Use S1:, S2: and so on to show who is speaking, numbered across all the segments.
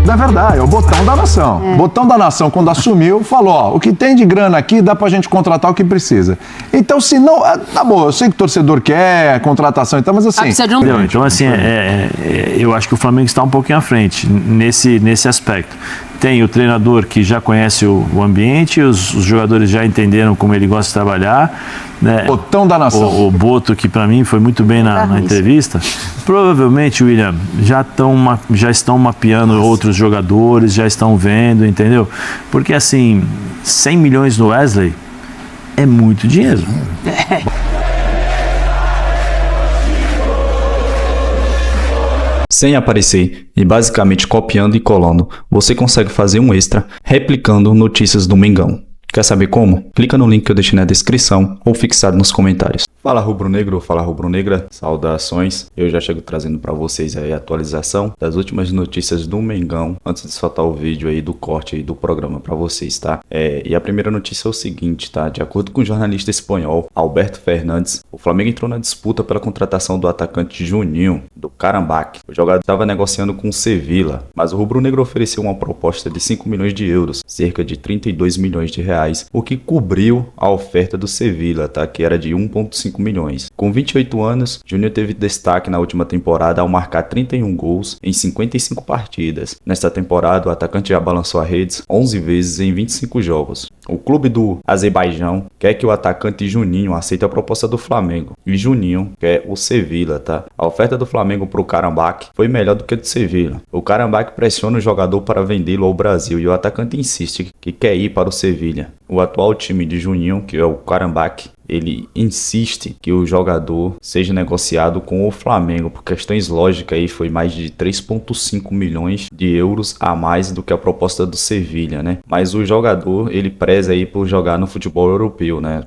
S1: É verdade, é o botão da nação. Botão da nação, quando assumiu, falou, ó, o que tem de grana aqui dá pra gente contratar o que precisa. Então, se não, tá bom, eu sei que o torcedor quer contratação e tal, mas assim...
S2: Precisa de um...
S3: Então, assim, eu acho que o Flamengo está um pouquinho à frente nesse aspecto. Tem o treinador que já conhece o ambiente, os jogadores já entenderam como ele gosta de trabalhar. Né?
S1: Botão da nação.
S3: O Boto, que para mim foi muito bem na entrevista. Provavelmente, William, já estão mapeando outros jogadores, já estão vendo, entendeu? Porque assim, 100 milhões do Wesley é muito dinheiro.
S4: Sem aparecer e basicamente copiando e colando, você consegue fazer um extra replicando notícias do Mengão. Quer saber como? Clica no link que eu deixei na descrição ou fixado nos comentários. Fala rubro-negro, fala rubro-negra, saudações. Eu já chego trazendo para vocês aí a atualização das últimas notícias do Mengão, antes de soltar o vídeo aí do corte aí do programa para vocês, tá? E a primeira notícia é o seguinte, tá? De acordo com o jornalista espanhol Alberto Fernandes, o Flamengo entrou na disputa pela contratação do atacante Juninho, do Karabakh. O jogador estava negociando com o Sevilla, mas o rubro-negro ofereceu uma proposta de 5 milhões de euros, cerca de 32 milhões de reais, o que cobriu a oferta do Sevilla, tá? Que era de 1,5 milhões. Com 28 anos, Juninho teve destaque na última temporada ao marcar 31 gols em 55 partidas. Nesta temporada, o atacante já balançou as redes 11 vezes em 25 jogos. O clube do Azerbaijão quer que o atacante Juninho aceite a proposta do Flamengo. E Juninho quer o Sevilla, tá? A oferta do Flamengo para o Karabakh foi melhor do que a do Sevilla. O Karabakh pressiona o jogador para vendê-lo ao Brasil e o atacante insiste que quer ir para o Sevilla. O atual time de Juninho, que é o Karabakh, ele insiste que o jogador seja negociado com o Flamengo. Por questões lógicas aí, foi mais de 3,5 milhões de euros a mais do que a proposta do Sevilla, né? Mas o jogador, ele preza aí por jogar no futebol europeu, né?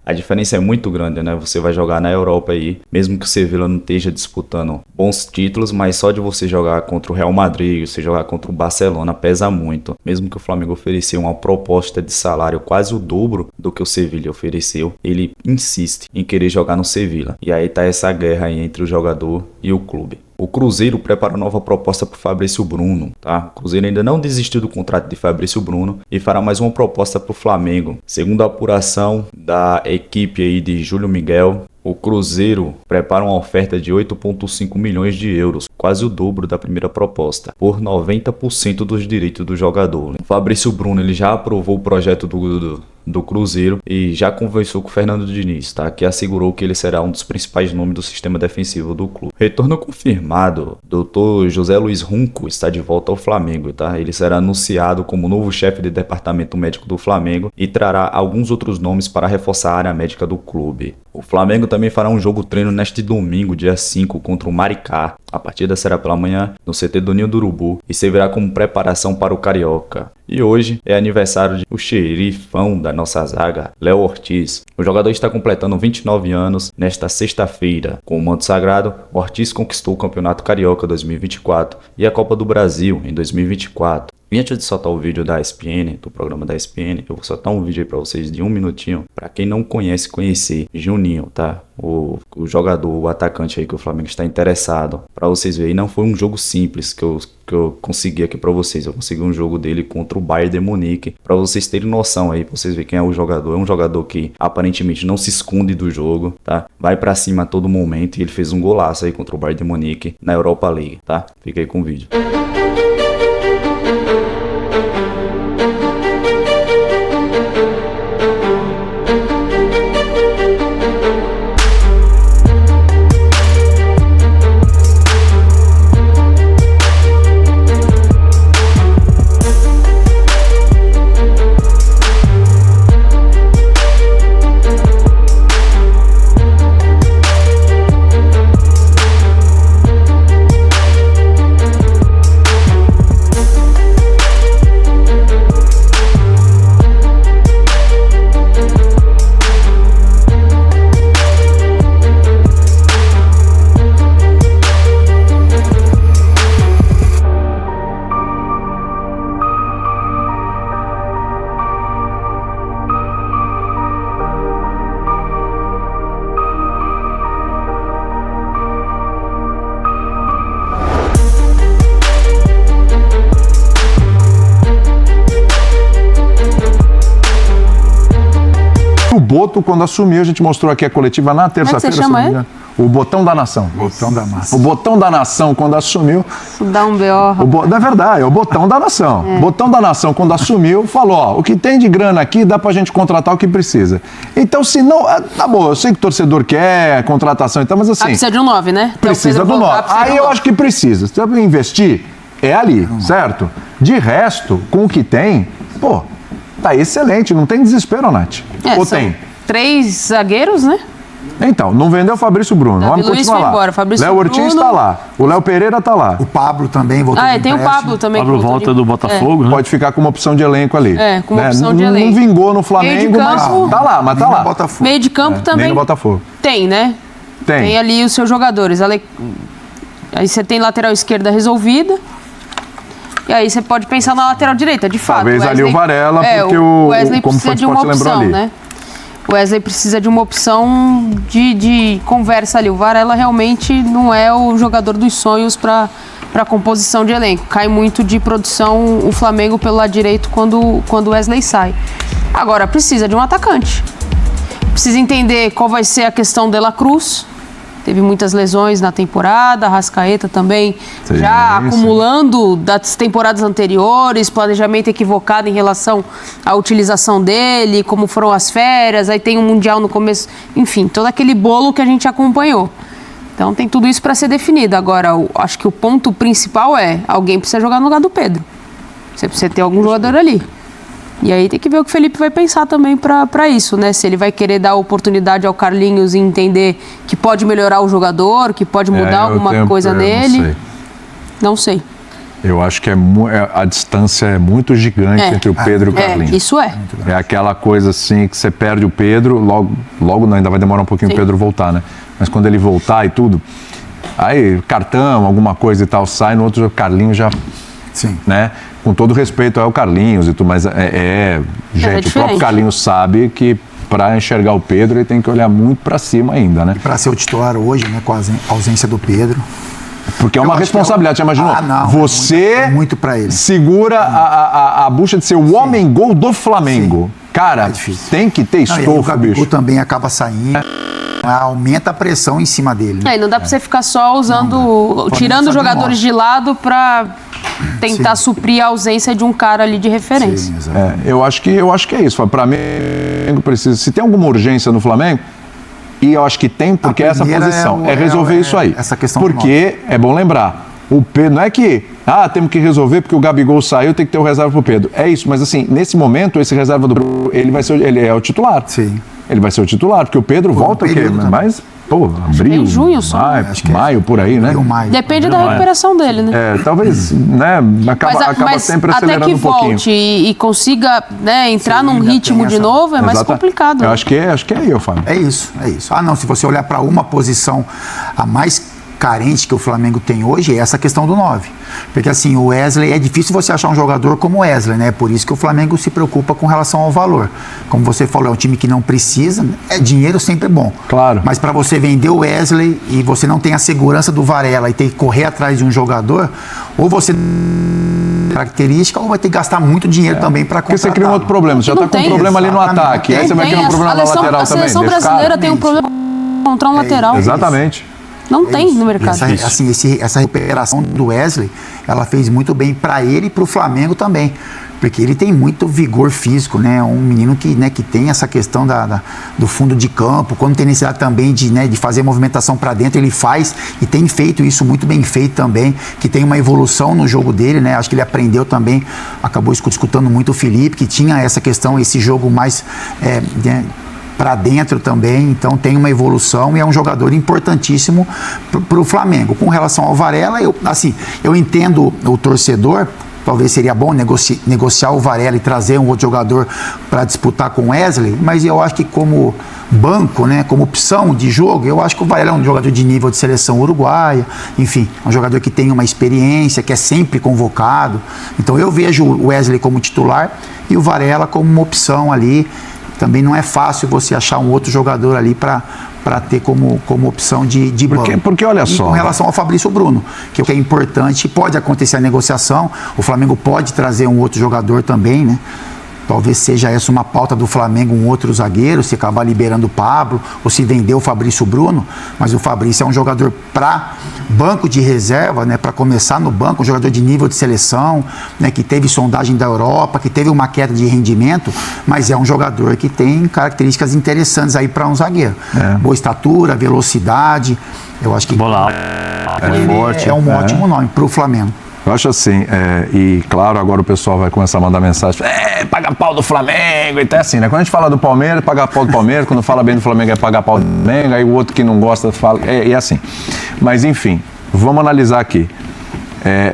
S4: A diferença é muito grande, né? Você vai jogar na Europa aí, mesmo que o Sevilla não esteja disputando bons títulos, mas só de você jogar contra o Real Madrid, você jogar contra o Barcelona, pesa muito. Mesmo que o Flamengo ofereceu uma proposta de salário quase o dobro do que o Sevilla ofereceu, ele insiste em querer jogar no Sevilla. E aí tá essa guerra aí entre o jogador e o clube. O Cruzeiro prepara nova proposta para o Fabrício Bruno, tá? O Cruzeiro ainda não desistiu do contrato de Fabrício Bruno e fará mais uma proposta para o Flamengo. Segundo a apuração da equipe aí de Júlio Miguel, o Cruzeiro prepara uma oferta de 8,5 milhões de euros, quase o dobro da primeira proposta, por 90% dos direitos do jogador. O Fabrício Bruno ele já aprovou o projeto do Cruzeiro e já conversou com o Fernando Diniz, tá? Que assegurou que ele será um dos principais nomes do sistema defensivo do clube. Retorno confirmado, Dr. José Luiz Runco está de volta ao Flamengo, tá? Ele será anunciado como novo chefe de departamento médico do Flamengo e trará alguns outros nomes para reforçar a área médica do clube. O Flamengo também fará um jogo treino neste domingo, dia 5, contra o Maricá. A partida será pela manhã no CT do Ninho do Urubu e servirá como preparação para o Carioca. E hoje é aniversário do xerifão da nossa zaga, Léo Ortiz. O jogador está completando 29 anos nesta sexta-feira. Com o manto sagrado, Ortiz conquistou o Campeonato Carioca 2024 e a Copa do Brasil em 2024. E antes de soltar o vídeo da ESPN, do programa da ESPN, eu vou soltar um vídeo aí pra vocês de 1 minutinho, pra quem não conhece, conhecer Juninho, tá? O jogador, o atacante aí que o Flamengo está interessado, pra vocês verem. E não foi um jogo simples que eu consegui aqui pra vocês, eu consegui um jogo dele contra o Bayern de Munique, pra vocês terem noção aí, pra vocês verem quem é o jogador. É um jogador que aparentemente não se esconde do jogo, tá? Vai pra cima a todo momento e ele fez um golaço aí contra o Bayern de Munique na Europa League, tá? Fica aí com o vídeo.
S1: o Boto, quando assumiu, a gente mostrou aqui a coletiva na terça-feira.
S2: Como é que você chama ele?
S1: O Botão da Nação.
S5: Botão da massa.
S1: O Botão da Nação, quando assumiu...
S2: Isso dá um B.O.
S1: É verdade, é o Botão da Nação. O Botão da Nação, quando assumiu, falou, ó, o que tem de grana aqui dá pra gente contratar o que precisa. Então, se não... Tá bom, eu sei que o torcedor quer contratação e tal, mas assim...
S2: precisa de um 9, né?
S1: Precisa do 9. Aí eu acho que precisa. Se você vai investir, é ali, certo? De resto, com o que tem, pô, tá excelente, não tem desespero, Nath. Ou
S2: são
S1: tem?
S2: 3 zagueiros, né?
S1: Então, não vendeu o Fabrício Bruno.
S2: Davi
S1: Vamos
S2: Luiz
S1: continuar
S2: foi
S1: lá.
S2: embora, Fabrício
S1: Léo Ortiz
S2: Bruno.
S1: está lá. O Léo Pereira está lá.
S5: O Pablo também voltou de
S2: Tem o
S5: empréstimo.
S2: Pablo também.
S3: Pablo
S2: que voltou
S3: volta do Botafogo, né?
S1: Pode ficar com uma opção de elenco ali.
S2: Com uma
S1: né?
S2: opção de
S1: Não
S2: elenco.
S1: vingou no Flamengo,
S2: Meio de campo-
S1: mas tá lá, mas tá
S5: Nem no
S1: lá.
S5: Botafogo.
S2: Meio de campo também
S1: Nem no Botafogo.
S2: tem, né? Tem ali os seus jogadores. Aí você tem lateral esquerda resolvida. E aí você pode pensar na lateral direita, de fato.
S1: Talvez ali o Varela, porque
S2: o Wesley
S1: como
S2: precisa
S1: foi
S2: de uma
S1: Sport lembrou
S2: opção,
S1: ali.
S2: né? O Wesley precisa de uma opção de conversa ali. O Varela realmente não é o jogador dos sonhos para composição de elenco. Cai muito de produção o Flamengo pelo lado direito quando o Wesley sai. Agora, precisa de um atacante. Precisa entender qual vai ser a questão de La Cruz. Teve muitas lesões na temporada, a Arrascaeta também já acumulando das temporadas anteriores, planejamento equivocado em relação à utilização dele, como foram as férias, aí tem um Mundial no começo, enfim, todo aquele bolo que a gente acompanhou. Então tem tudo isso para ser definido. Agora, acho que o ponto principal é, alguém precisa jogar no lugar do Pedro. Você precisa ter algum jogador ali. E aí tem que ver o que o Felipe vai pensar também para isso, né? Se ele vai querer dar oportunidade ao Carlinhos e entender que pode melhorar o jogador, que pode mudar alguma coisa nele. Não sei.
S1: Eu acho que a distância é muito gigante entre o Pedro e o Carlinhos.
S2: Isso é.
S1: É aquela coisa assim que você perde o Pedro, logo ainda vai demorar um pouquinho o Pedro voltar, né? Mas quando ele voltar e tudo, aí cartão, alguma coisa e tal, sai, no outro Carlinhos já...
S5: Sim.
S1: Né? Com todo respeito ao Carlinhos e tudo, mas gente, o próprio Carlinhos sabe que para enxergar o Pedro ele tem que olhar muito para cima ainda, né?
S5: E para ser o titular hoje, né, com a ausência do Pedro.
S1: Porque é uma responsabilidade, você imaginou? Você
S5: muito para ele.
S1: Segura a bucha de ser o homem-gol do Flamengo. Sim. Cara, tem que ter estofo, bicho.
S5: O também acaba saindo. Aumenta a pressão em cima dele.
S2: Né? Não dá pra você ficar só usando, tirando os jogadores de lado pra tentar suprir a ausência de um cara ali de referência.
S5: Sim,
S1: eu acho que é isso. Pra mim, precisa. Se tem alguma urgência no Flamengo, e eu acho que tem, porque essa posição é resolver isso aí.
S5: Essa questão
S1: porque é bom lembrar, o Pedro não é que temos que resolver porque o Gabigol saiu, tem que ter o reserva pro Pedro. É isso, mas assim, nesse momento, esse reserva do Pedro, ele é o titular.
S5: Sim.
S1: Ele vai ser o titular, porque o Pedro volta o quê? Mas, abril,
S2: em junho só.
S1: maio, por aí, né?
S2: Depende da recuperação dele, né?
S1: Talvez, né? Acaba sempre acelerando um pouquinho.
S2: Até que volte e consiga, né, entrar num ritmo de novo, é mais complicado.
S1: Eu acho que é aí, eu falo.
S5: É isso. Não, se você olhar para uma posição a mais carente que o Flamengo tem hoje, é essa questão do 9. Porque assim, o Wesley, é difícil você achar um jogador como o Wesley, né? Por isso que o Flamengo se preocupa com relação ao valor. Como você falou, é um time que não precisa, dinheiro sempre é bom.
S1: Claro.
S5: Mas para você vender o Wesley e você não tem a segurança do Varela e ter que correr atrás de um jogador, ou você característica, ou vai ter que gastar muito dinheiro também para contratar.
S1: Porque você cria um outro problema, você já está com um problema ali no ataque, aí você vai criar um problema na lateral também.
S2: A seleção brasileira tem um problema de encontrar um lateral.
S1: Exatamente.
S2: Não tem no mercado.
S5: Essa recuperação do Wesley, ela fez muito bem para ele e para o Flamengo também. Porque ele tem muito vigor físico, né? Um menino que tem essa questão do fundo de campo, quando tem necessidade também de fazer movimentação para dentro, ele faz e tem feito isso muito bem feito também, que tem uma evolução no jogo dele, né? Acho que ele aprendeu também, acabou escutando muito o Felipe, que tinha essa questão, esse jogo mais... para dentro também, então tem uma evolução e é um jogador importantíssimo para o Flamengo. Com relação ao Varela, eu entendo o torcedor, talvez seria bom negociar o Varela e trazer um outro jogador para disputar com o Wesley, mas eu acho que como banco, né, como opção de jogo, eu acho que o Varela é um jogador de nível de seleção uruguaia, enfim, um jogador que tem uma experiência, que é sempre convocado, então eu vejo o Wesley como titular e o Varela como uma opção ali. Também não é fácil você achar um outro jogador ali para ter como opção de banco.
S1: Porque olha só...
S5: Com relação ao Fabrício Bruno, que é importante, pode acontecer a negociação, o Flamengo pode trazer um outro jogador também, né? Talvez seja essa uma pauta do Flamengo, um outro zagueiro, se acabar liberando o Pablo, ou se vender o Fabrício Bruno, mas o Fabrício é um jogador para banco de reserva, né, para começar no banco, um jogador de nível de seleção, né, que teve sondagem da Europa, que teve uma queda de rendimento, mas é um jogador que tem características interessantes aí para um zagueiro. Boa estatura, velocidade, eu acho que
S3: bola forte,
S5: é um ótimo nome para o Flamengo.
S1: Eu acho assim, e claro, agora o pessoal vai começar a mandar mensagem, paga pau do Flamengo, e tá assim, né? Quando a gente fala do Palmeiras, paga pau do Palmeiras, quando fala bem do Flamengo é pagar pau do Flamengo, aí o outro que não gosta fala, e assim. Mas enfim, vamos analisar aqui.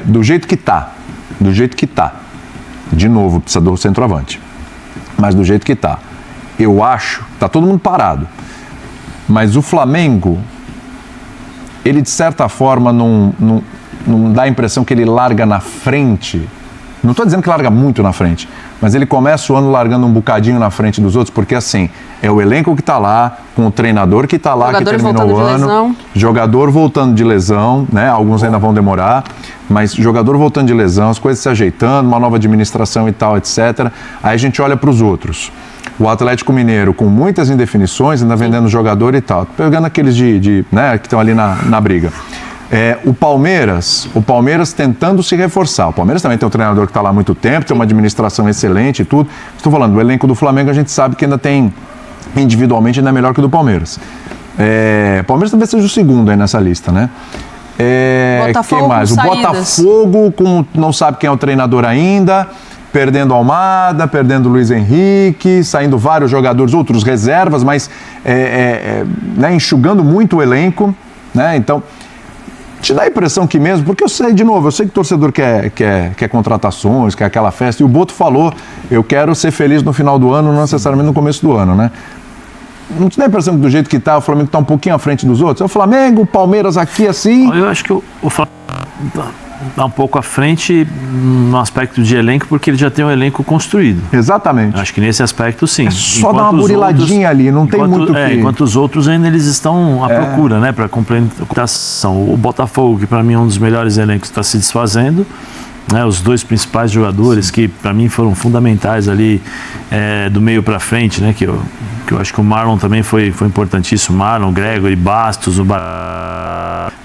S1: Do jeito que tá, de novo, precisa do centroavante, mas do jeito que tá, eu acho, tá todo mundo parado, mas o Flamengo, ele de certa forma não dá a impressão que ele larga na frente. Não estou dizendo que larga muito na frente, mas ele começa o ano largando um bocadinho na frente dos outros, porque assim, é o elenco que está lá, com o treinador que está lá, que terminou o ano, jogador voltando de lesão, né? Alguns ainda vão demorar, mas jogador voltando de lesão, as coisas se ajeitando, uma nova administração e tal, etc. Aí a gente olha para os outros. O Atlético Mineiro com muitas indefinições, ainda vendendo jogador e tal, pegando aqueles né, que estão ali na briga. O Palmeiras tentando se reforçar. O Palmeiras também tem um treinador que está lá há muito tempo, tem uma administração excelente e tudo. Estou falando do elenco do Flamengo, a gente sabe que ainda tem, individualmente, ainda é melhor que o do Palmeiras. O Palmeiras talvez seja o segundo aí nessa lista, né?
S2: Botafogo,
S1: quem mais? O Botafogo não sabe quem é o treinador ainda, perdendo Almada, perdendo Luiz Henrique, saindo vários jogadores, outros reservas, mas né, enxugando muito o elenco, né? Então, te dá a impressão que mesmo, porque eu sei que o torcedor quer contratações, quer aquela festa, e o Boto falou, eu quero ser feliz no final do ano, não necessariamente no começo do ano, né? Não te dá a impressão que do jeito que tá, o Flamengo tá um pouquinho à frente dos outros? É o Flamengo, o Palmeiras aqui assim...
S3: Eu acho que o Flamengo está um pouco à frente no aspecto de elenco, porque ele já tem um elenco construído.
S1: Exatamente.
S3: Acho que nesse aspecto, sim.
S1: É só dar uma buriladinha ali, não tem muito que...
S3: Enquanto os outros ainda eles estão à procura, né, para complementação. O Botafogo, que para mim é um dos melhores elencos, está se desfazendo. Né, os dois principais jogadores que para mim foram fundamentais ali do meio para frente, né, que eu acho que o Marlon também foi importantíssimo. Marlon, Gregory, Bastos,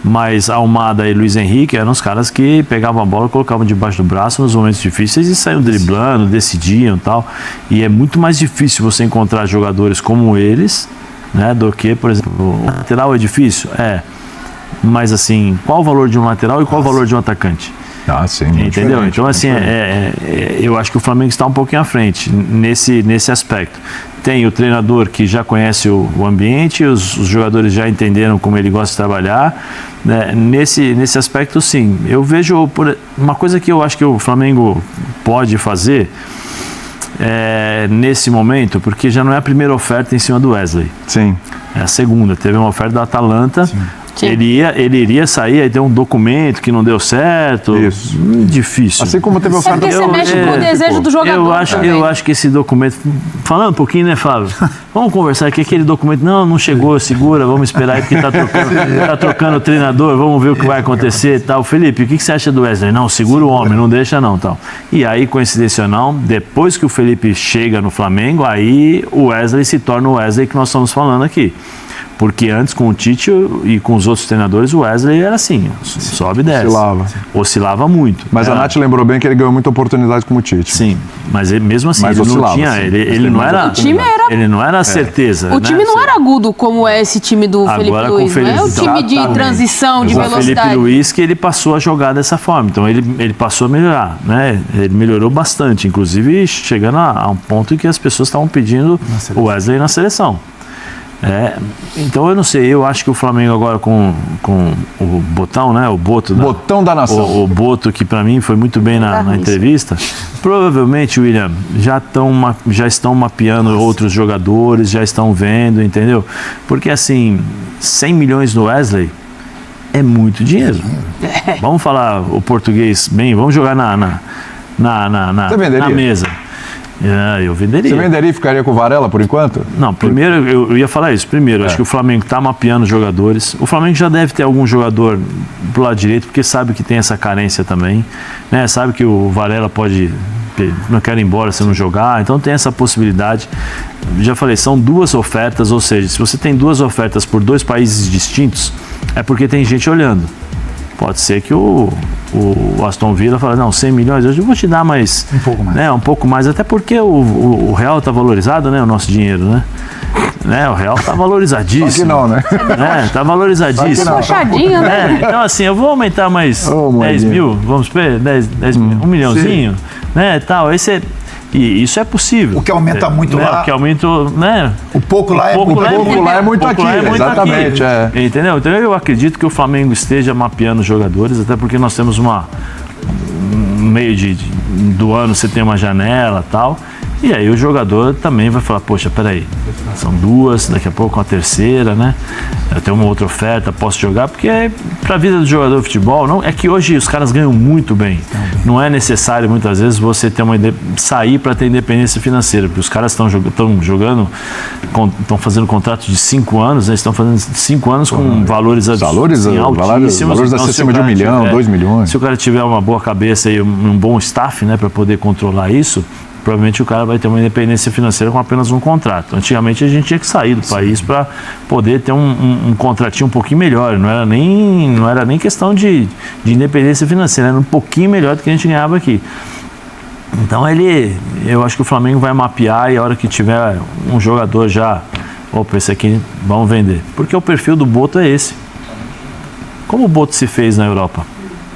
S3: mas Almada e Luiz Henrique eram os caras que pegavam a bola, colocavam debaixo do braço nos momentos difíceis e saíam driblando, decidiam e tal. E é muito mais difícil você encontrar jogadores como eles, né, do que, por exemplo, o lateral é difícil? Mas assim, qual o valor de um lateral e qual o valor de um atacante?
S1: Sim,
S3: entendeu? Então, assim, eu acho que o Flamengo está um pouquinho à frente nesse aspecto. Tem o treinador que já conhece o ambiente, os jogadores já entenderam como ele gosta de trabalhar. Né? Nesse aspecto, sim. Eu vejo uma coisa que eu acho que o Flamengo pode fazer nesse momento, porque já não é a primeira oferta em cima do Wesley.
S1: Sim.
S3: É a segunda. Teve uma oferta da Atalanta. Sim. Ele iria sair, aí tem um documento que não deu certo.
S1: Isso.
S3: Difícil.
S1: Assim como teve oferta...
S2: Porque você mexe com o desejo do jogador.
S3: Eu acho que esse documento... Falando um pouquinho, né, Flávio? Vamos conversar aqui, aquele documento... Não chegou, segura, vamos esperar aí, porque tá trocando o treinador, vamos ver o que vai acontecer e tal. Felipe, o que você acha do Wesley? Não, segura o homem, não deixa não, tal. E aí, coincidência ou não, depois que o Felipe chega no Flamengo, aí o Wesley se torna o Wesley que nós estamos falando aqui. Porque antes, com o Tite e com os outros treinadores, o Wesley era assim, sobe e desce. Oscilava muito.
S1: Mas a Nath lembrou bem que ele ganhou muita oportunidade como o Tite.
S3: Sim, mas ele, mesmo assim, ele não tinha... Ele não era...
S2: O time era...
S3: Ele não era certeza.
S2: O time não era agudo como é esse time do Felipe Luiz. Não é o time de transição, de velocidade.
S3: O Felipe Luiz que ele passou a jogar dessa forma. Então ele passou a melhorar, né? Ele melhorou bastante, inclusive chegando a um ponto em que as pessoas estavam pedindo o Wesley na seleção. Então eu não sei, eu acho que o Flamengo agora com o Botão, né? O Boto
S1: Botão da nação.
S3: O Boto, que para mim foi muito bem na entrevista. Provavelmente, William, já estão mapeando outros jogadores, já estão vendo, entendeu? Porque assim, 100 milhões no Wesley é muito dinheiro. Vamos falar o português bem, vamos jogar na mesa. Eu venderia.
S1: Você venderia e ficaria com o Varela por enquanto?
S3: Não, primeiro eu ia falar isso. Primeiro, acho que o Flamengo está mapeando jogadores. O Flamengo já deve ter algum jogador pro lado direito, porque sabe que tem essa carência também. Né? Sabe que o Varela pode não quero ir embora se não jogar. Então tem essa possibilidade. Já falei, são 2 ofertas, ou seja, se você tem 2 ofertas por 2 países distintos, é porque tem gente olhando. Pode ser que o Aston Villa fale, não, 100 milhões, eu vou te dar mais...
S5: Um pouco mais.
S3: Né, um pouco mais, até porque o real está valorizado, né, o nosso dinheiro, né? O real está valorizadíssimo.
S1: Só que não, né?
S3: Está valorizadíssimo.
S2: Puxadinho, né?
S3: Então assim, eu vou aumentar mais 10 mil, vamos ver, 10 mil, 1 milhãozinho, né, tal, e isso é possível.
S5: O que aumenta muito
S3: né?
S5: lá.
S3: O que aumenta, né?
S5: O pouco lá é
S1: pouco lá é muito aqui, exatamente.
S3: Entendeu? Então eu acredito que o Flamengo esteja mapeando jogadores, até porque nós temos no meio do ano você tem uma janela e tal. E aí o jogador também vai falar, poxa, peraí, são 2, daqui a pouco uma terceira, né? Eu tenho uma outra oferta, posso jogar, porque para a vida do jogador de futebol, não, é que hoje os caras ganham muito bem. Não é necessário, muitas vezes, você ter sair para ter independência financeira, porque os caras estão jogando, estão fazendo contratos de 5 anos, né? Estão fazendo 5 anos com valores altíssimos.
S1: Valores acima de 1 milhão, 2 milhões.
S3: Se o cara tiver uma boa cabeça e um bom staff, né, para poder controlar isso, provavelmente o cara vai ter uma independência financeira com apenas um contrato. Antigamente a gente tinha que sair do país para poder ter um contratinho um pouquinho melhor. Não era nem questão de independência financeira, era um pouquinho melhor do que a gente ganhava aqui. Então eu acho que o Flamengo vai mapear, e a hora que tiver um jogador já, opa, esse aqui vamos vender. Porque o perfil do Boto é esse. Como o Boto se fez na Europa?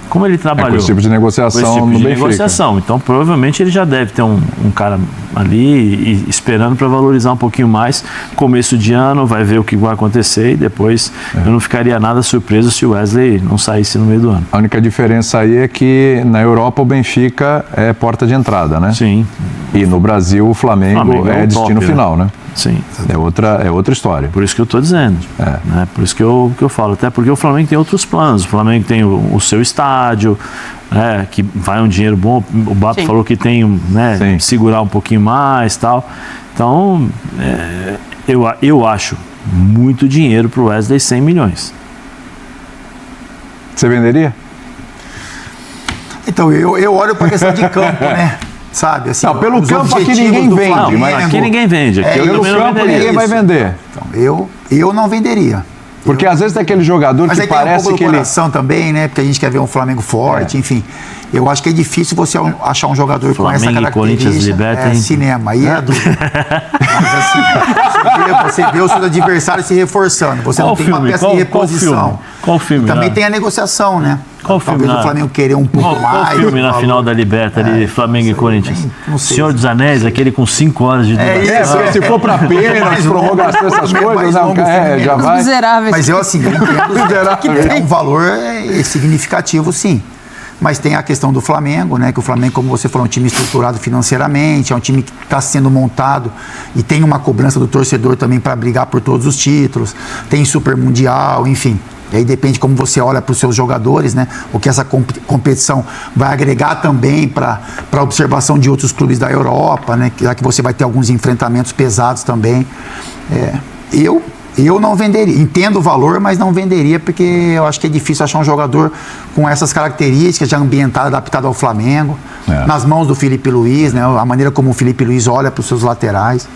S3: Como ele trabalhou?
S1: Com esse tipo de negociação no Benfica.
S3: Então, provavelmente ele já deve ter um cara ali esperando para valorizar um pouquinho mais. Começo de ano, vai ver o que vai acontecer e depois eu não ficaria nada surpreso se o Wesley não saísse no meio do ano.
S1: A única diferença aí é que na Europa o Benfica é porta de entrada, né?
S3: Sim.
S1: E no Brasil o Flamengo é destino final, né?
S3: Sim.
S1: É outra história.
S3: Por isso que eu estou dizendo. Né? Por isso que eu falo. Até porque o Flamengo tem outros planos. O Flamengo tem o seu estádio, né, que vai um dinheiro bom. O Bato falou que tem, né, segurar um pouquinho mais e tal. Então, eu acho muito dinheiro para o Wesley, 100 milhões.
S1: Você venderia?
S5: Então, eu olho para a questão de campo, né? Sabe, assim,
S1: não, pelo campo aqui ninguém vende.
S3: Flamengo, mas aqui ninguém vende. Aqui
S1: pelo campo ninguém vai vender.
S5: Então, eu não venderia.
S1: Porque às vezes tem aquele jogador
S5: mas
S1: que parece
S5: tem um pouco
S1: que
S5: do coração também, né? Porque a gente quer ver um Flamengo forte, enfim. Eu acho que é difícil você achar um jogador
S3: Flamengo
S5: com essa característica.
S3: Corinthians libertem.
S5: Cinema, aí é dúvida. Mas assim, você vê o seu adversário se reforçando. Você não tem uma peça de reposição.
S3: Qual filme?
S5: Também tem a negociação, né?
S3: Qual filme?
S5: Talvez o Flamengo querer um pouco mais.
S3: Qual filme na final da Libertadores ali, Flamengo e Corinthians? Senhor dos Anéis, aquele com 5 horas de duração.
S1: Se for pra pênalti, prorrogação, essas coisas, não, já vai.
S2: Miseráveis.
S5: Mas eu assim, eu entendo que é um valor significativo, sim. Mas tem a questão do Flamengo, né? Que o Flamengo, como você falou, é um time estruturado financeiramente, é um time que está sendo montado e tem uma cobrança do torcedor também para brigar por todos os títulos, tem Super Mundial, enfim. E aí depende como você olha para os seus jogadores, né? O que essa competição vai agregar também para a observação de outros clubes da Europa, né? Já que você vai ter alguns enfrentamentos pesados também. Eu não venderia. Entendo o valor, mas não venderia, porque eu acho que é difícil achar um jogador com essas características, já ambientado, adaptado ao Flamengo, nas mãos do Felipe Luiz, né? A maneira como o Felipe Luiz olha para os seus laterais.